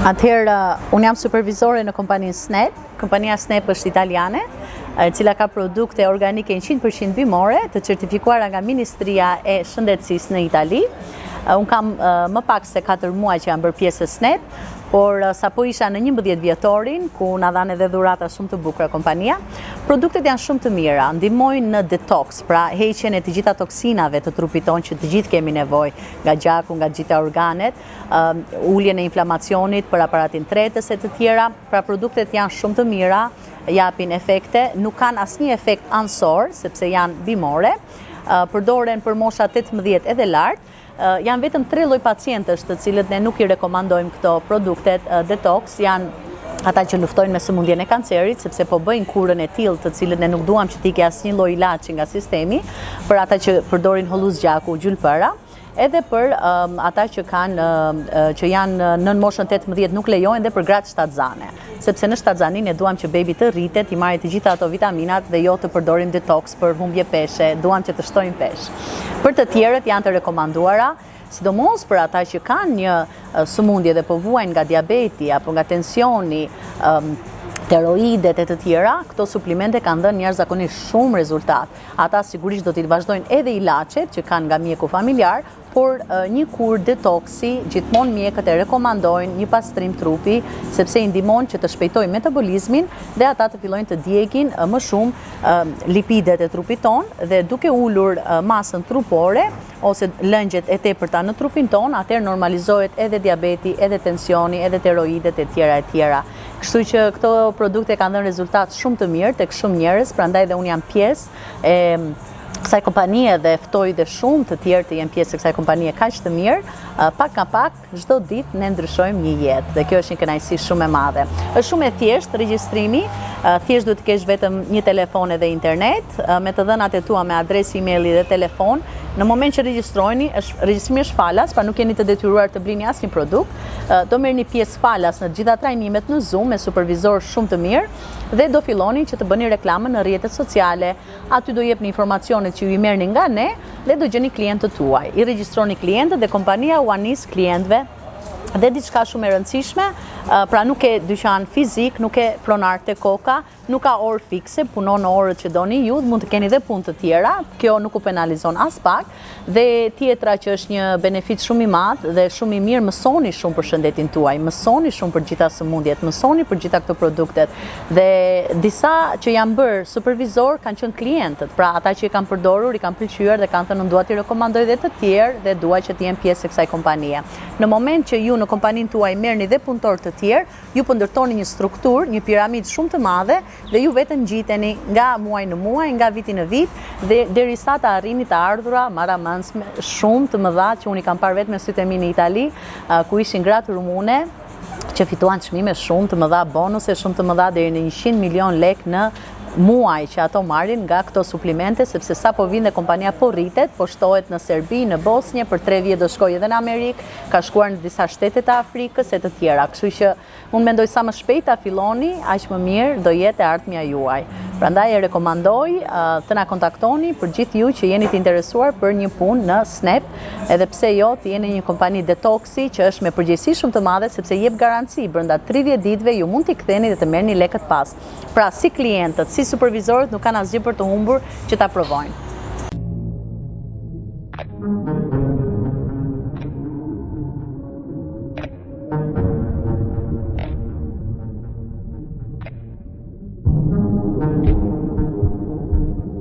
Atëherë, unë jam supervizore në kompaninë Snap. Kompania Snap është italiane, e cila ka produkte organike 100% bimore, të certifikuara nga Ministria e Shëndetësisë në Itali. Unë kam më pak se 4 muaj që jam bërë pjesë e Snap, por sa po isha në 11 vjetorin, ku na dhanë edhe dhurata shumë të bukura kompania, produktet janë shumë të mira, ndihmojnë në detox, pra heqjen e të gjitha toksinave të trupit tonë që të gjithë kemi nevojë, nga gjaku, nga gjitha organet, uljen e inflamacionit për aparatin tretës e të tjera, pra produktet janë shumë të mira, japin efekte, nuk kanë asnjë efekt ansor, sepse janë bimore, përdoren për mosha 18 edhe lart. Janë vetëm 3 lloj pacientësh të cilët ne nuk i rekomandojmë këto produktet detox, janë ata që luftojnë me sëmundjen e kancerit, sepse po bëjnë kurën e tillë të cilët ne nuk duam që t'i ke asnjë lloj ilaçi nga sistemi, për ata që përdorin holluz gjaku, gjulpëra, edhe për ata që janë nën moshën 18 nuk lejojnë, dhe për gratë shtatzane. Sepse në shtatzanin ne duam që bebi të rritet, i marrë të gjitha ato vitaminat dhe jo të përdorim detox për humbje peshe, duam që të shtojmë peshë. Për të tjerët janë të rekomanduara, sidomos për ata që kanë një sëmundje dhe po vuajnë nga diabeti apo nga tensioni, steroidet e të tjera, këto suplemente kanë dhënë jashtëzakonisht shumë rezultat. Ata sigurisht do t'i vazhdojnë edhe ilaçet që kanë nga mjeku familjar, por një kur detoksi, gjithmonë mjekët e rekomandojnë një pastrim trupi, sepse i ndihmon që të shpejtojë metabolizmin dhe ata të fillojnë të djegin më shumë lipidet e trupit tonë, dhe duke ulur masën trupore ose lëngjet e tepërta në trupin tonë, atëherë normalizohet edhe diabeti, edhe tensioni, edhe tiroidet e tjera e tjera. Kështu që këto produkte kanë dhënë rezultat shumë të mirë tek shumë njerëz, prandaj dhe unë jam pjesë e kësaj kompanie dhe ftoj dhe shumë të tjerë të jenë pjesë e kësaj kompanie kaq të mirë. Pak nga pak, çdo ditë ne ndryshojmë një jetë, dhe kjo është një kënaqësi shumë e madhe. Është shumë e thjeshtë regjistrimi, thjesht duhet të kesh vetëm një telefon edhe internet, me të dhënat e tua me adresë emaili dhe telefon. Në moment që regjistrimi është falas, pra nuk jeni të detyruar të blini asnjë produkt, do merrni pjesë falas në gjitha trajnimet në Zoom me supervizor shumë të mirë, dhe do filloni që të bëni reklamën në rrjetet sociale. Aty do jepni informacionet që ju i merrni nga ne dhe do gjeni klientët tuaj. I regjistroni klientët dhe kompania u anis klientëve. Dhe diçka shumë e rëndësishme, pra nuk ke dyqan fizik, nuk ke pronar te koka, nuk ka orë fikse, punon në orët që doni ju, mund të keni dhe punë të tjera, kjo nuk u penalizon as pak, dhe tjetra që është një benefit shumë i madh dhe shumë i mirë, mësoni shumë për shëndetin tuaj, mësoni shumë për gjitha sëmundjet, mësoni për gjitha këto produktet, dhe disa që janë bërë supervizor kanë qenë klientët, pra ata që i kanë përdorur, i kanë pëlqyer dhe kanë thënë unë dua t'i rekomandoj dhe të tjerë dhe dua që të jem pjesë e kësaj kompanie. Në moment që ju në kompaninë tuaj merrni dhe punëtorë të tjerë, ju po ndërtoni një strukturë, një piramidë shumë të madhe, dhe ju vetëm ngjiteni nga muaj në muaj, nga viti në vit, dhe derisa të arrini të ardhura maramëndshme shumë të mëdha që unë i kam parë vetëm me sytë e mi në Itali, ku ishin gratë rumune që fituan çmime shumë të mëdha, bonuse shumë të mëdha deri në 100 milion lek në muaj që ato marrin nga këto suplemente, sepse sa po vinë dhe kompania po rritet, po shtohet në Serbi, në Bosnjë, për 3 vjet do shkojë edhe në Amerikë, ka shkuar në disa shtete të Afrikës e të tjera. Kështu që unë mendoj sa më shpejt ta filloni, aq më mirë do jetë e ardhmja juaj. Prandaj e rekomandoj të na kontaktoni për gjithë ju që jeni të interesuar për një punë në Snap, edhe pse jo të jeni një kompani detoksi që është me përgjegjësi shumë të madhe, sepse jep garanci brenda 30 ditëve ju mund t'i ktheni dhe të merrni lekët pas. Pra si klientët, si supervizorët nuk kanë asgjë për të humbur që ta provojnë.